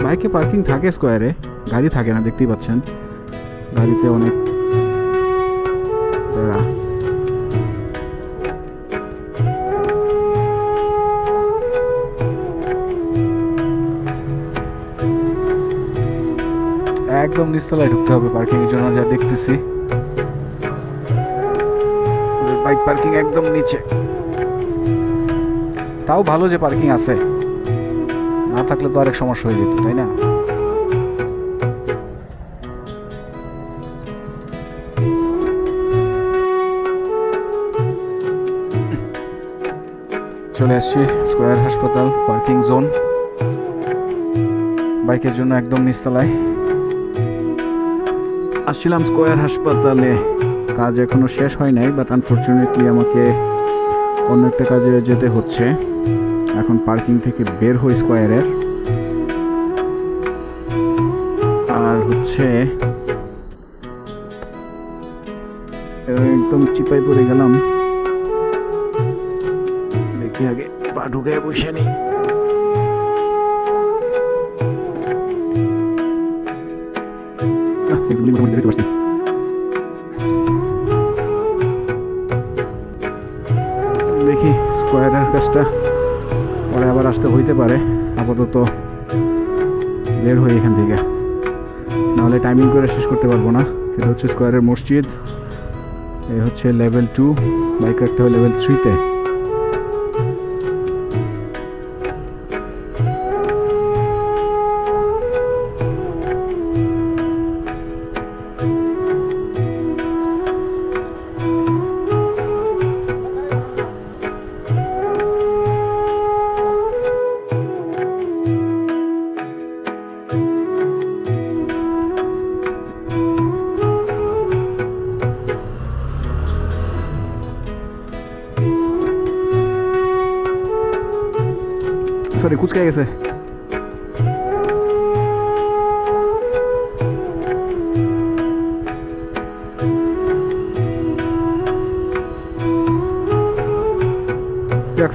বাইকে পার্কিং থাকে স্কোয়ারে, গাড়ি থাকে না, দেখতেই পাচ্ছেন গাড়িতে অনেক একদম নিচতলায় ঢুকতে হবে পার্কিং এর জন্য, যা দেখতেছি বাইক পার্কিং একদম নিচে। তাও ভালো যে পার্কিং আছে, না থাকলে তো আরেক সমস্যা হয়ে যেত, তাই না? চলে আসছি স্কয়ার হাসপাতাল পার্কিং জোন, বাইকের জন্য একদম নিচতলায়। আসছিলাম স্কয়ার হাসপাতালে, কাজ এখনো শেষ হয় নাই, বাট আনফরচুনেটলি আমাকে অন্য একটা কাজে যেতে হচ্ছে। এখন পার্কিং থেকে বের হই স্কয়ারের, আর হচ্ছে একদম চিপাই পড়ে গেলাম। দেখি আগে পা ঢুকে বসে নি। দেখতে পাচ্ছি দেখি স্কয়ারের কাজটা পরে আবার আসতে হইতে পারে। আপাতত বের হই এখান থেকে, নাহলে টাইমিং করে শেষ করতে পারবো না। এটা হচ্ছে স্কয়ারের মসজিদ, এই হচ্ছে লেভেল 2, বাইক রাখতে হয় লেভেল 3-তে। সরি, কুচকে গেছে।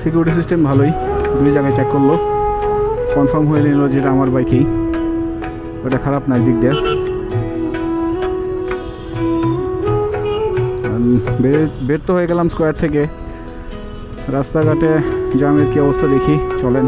সিকিউরিটি সিস্টেম ভালোই, 2 জায়গায় চেক করলো, কনফার্ম হয়ে নিল যেটা আমার বাইকেই, ওটা খারাপ না দিক দিয়ে। বের তো হয়ে গেলাম স্কয়ার থেকে। রাস্তাঘাটে জ্যামের কি অবস্থা দেখি, চলেন।